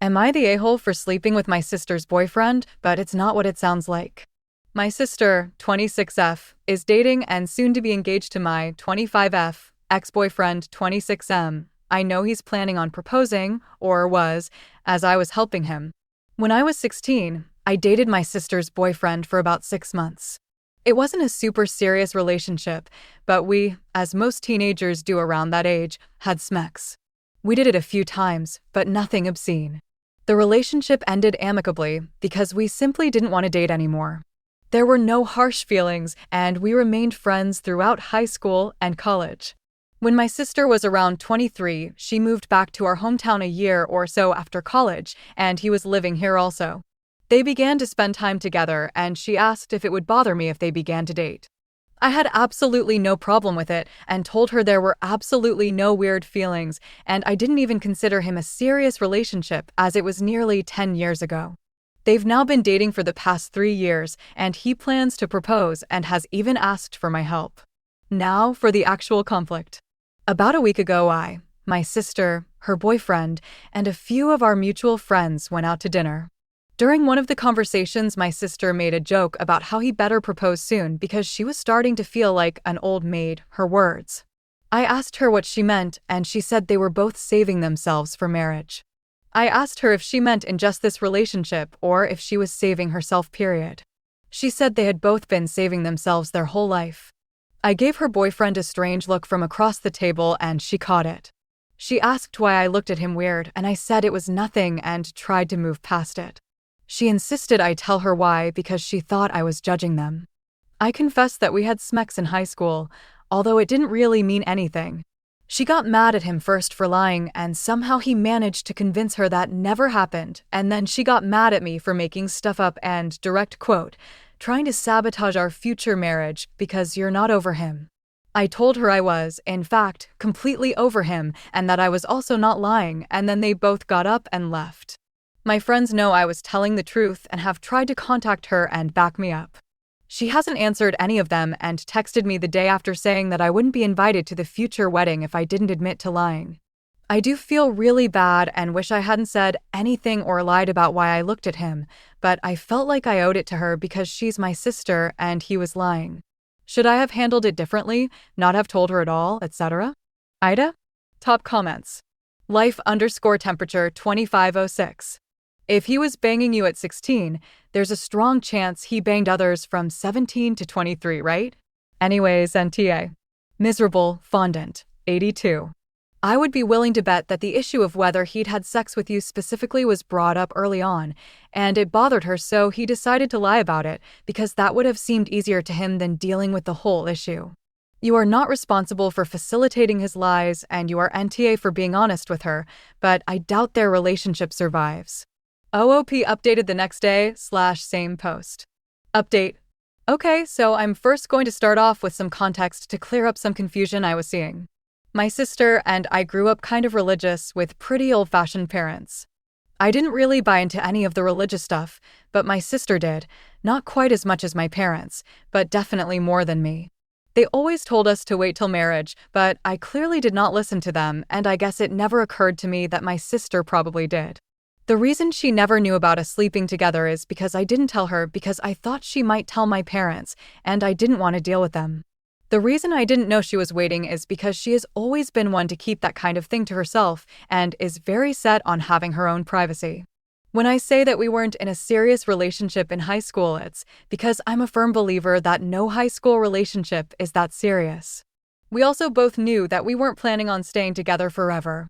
Am I the a-hole for sleeping with my sister's boyfriend? But it's not what it sounds like. My sister, 26F, is dating and soon to be engaged to my 25F ex-boyfriend, 26M. I know he's planning on proposing, or was, as I was helping him. When I was 16, I dated my sister's boyfriend for about 6 months. It wasn't a super serious relationship, but we, as most teenagers do around that age, had smecks. We did it a few times, but nothing obscene. The relationship ended amicably because we simply didn't want to date anymore. There were no harsh feelings, and we remained friends throughout high school and college. When my sister was around 23, she moved back to our hometown a year or so after college, and he was living here also. They began to spend time together, and she asked if it would bother me if they began to date. I had absolutely no problem with it and told her there were absolutely no weird feelings, and I didn't even consider him a serious relationship as it was nearly 10 years ago. They've now been dating for the past 3 years, and he plans to propose and has even asked for my help. Now for the actual conflict. About a week ago, my sister, her boyfriend, and a few of our mutual friends went out to dinner. During one of the conversations, my sister made a joke about how he better propose soon because she was starting to feel like an old maid, her words. I asked her what she meant, and she said they were both saving themselves for marriage. I asked her if she meant in just this relationship or if she was saving herself, period. She said they had both been saving themselves their whole life. I gave her boyfriend a strange look from across the table, and she caught it. She asked why I looked at him weird, and I said it was nothing and tried to move past it. She insisted I tell her why because she thought I was judging them. I confessed that we had smecks in high school, although it didn't really mean anything. She got mad at him first for lying, and somehow he managed to convince her that never happened, and then she got mad at me for making stuff up and, direct quote, trying to sabotage our future marriage because you're not over him. I told her I was, in fact, completely over him and that I was also not lying, and then they both got up and left. My friends know I was telling the truth and have tried to contact her and back me up. She hasn't answered any of them and texted me the day after saying that I wouldn't be invited to the future wedding if I didn't admit to lying. I do feel really bad and wish I hadn't said anything or lied about why I looked at him, but I felt like I owed it to her because she's my sister and he was lying. Should I have handled it differently, not have told her at all, etc.? AITA? Top comments. Life_temperature 2506. If he was banging you at 16, there's a strong chance he banged others from 17 to 23, right? Anyways, NTA. Miserable, fondant, 82. I would be willing to bet that the issue of whether he'd had sex with you specifically was brought up early on, and it bothered her, so he decided to lie about it because that would have seemed easier to him than dealing with the whole issue. You are not responsible for facilitating his lies, and you are NTA for being honest with her, but I doubt their relationship survives. OOP updated the next day / same post. Update. Okay, so I'm first going to start off with some context to clear up some confusion I was seeing. My sister and I grew up kind of religious with pretty old-fashioned parents. I didn't really buy into any of the religious stuff, but my sister did, not quite as much as my parents, but definitely more than me. They always told us to wait till marriage, but I clearly did not listen to them, and I guess it never occurred to me that my sister probably did. The reason she never knew about us sleeping together is because I didn't tell her because I thought she might tell my parents, and I didn't want to deal with them. The reason I didn't know she was waiting is because she has always been one to keep that kind of thing to herself and is very set on having her own privacy. When I say that we weren't in a serious relationship in high school, it's because I'm a firm believer that no high school relationship is that serious. We also both knew that we weren't planning on staying together forever.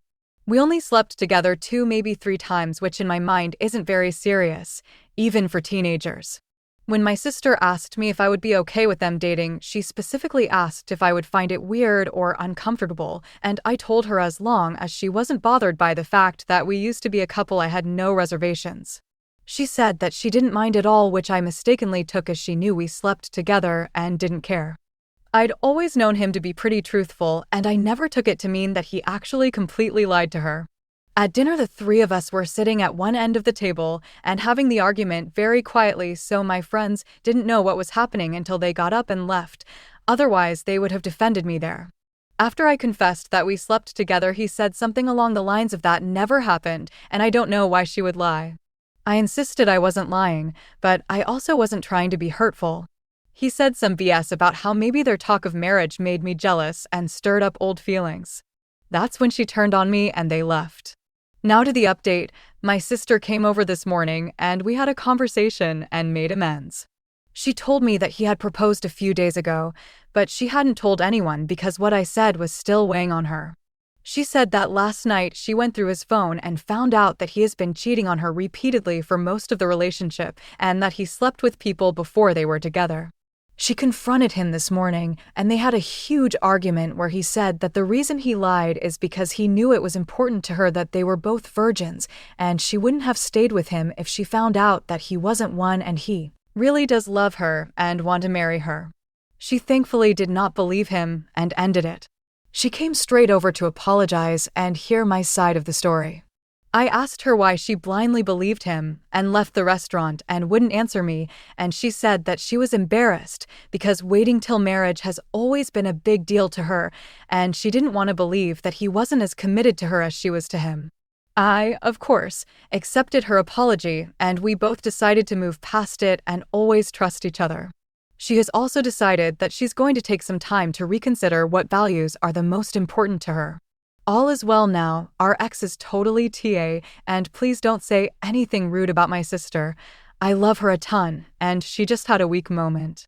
We only slept together 2, maybe 3 times, which in my mind isn't very serious, even for teenagers. When my sister asked me if I would be okay with them dating, she specifically asked if I would find it weird or uncomfortable, and I told her as long as she wasn't bothered by the fact that we used to be a couple, I had no reservations. She said that she didn't mind at all, which I mistakenly took as she knew we slept together and didn't care. I'd always known him to be pretty truthful, and I never took it to mean that he actually completely lied to her. At dinner, the 3 of us were sitting at one end of the table and having the argument very quietly, so my friends didn't know what was happening until they got up and left. Otherwise, they would have defended me there. After I confessed that we slept together, he said something along the lines of that never happened, and I don't know why she would lie. I insisted I wasn't lying, but I also wasn't trying to be hurtful. He said some BS about how maybe their talk of marriage made me jealous and stirred up old feelings. That's when she turned on me and they left. Now to the update. My sister came over this morning and we had a conversation and made amends. She told me that he had proposed a few days ago, but she hadn't told anyone because what I said was still weighing on her. She said that last night she went through his phone and found out that he has been cheating on her repeatedly for most of the relationship and that he slept with people before they were together. She confronted him this morning, and they had a huge argument where he said that the reason he lied is because he knew it was important to her that they were both virgins, and she wouldn't have stayed with him if she found out that he wasn't one and he really does love her and want to marry her. She thankfully did not believe him and ended it. She came straight over to apologize and hear my side of the story. I asked her why she blindly believed him and left the restaurant and wouldn't answer me, and she said that she was embarrassed because waiting till marriage has always been a big deal to her, and she didn't want to believe that he wasn't as committed to her as she was to him. I, of course, accepted her apology, and we both decided to move past it and always trust each other. She has also decided that she's going to take some time to reconsider what values are the most important to her. All is well now. Our ex is totally TA, and please don't say anything rude about my sister. I love her a ton, and she just had a weak moment.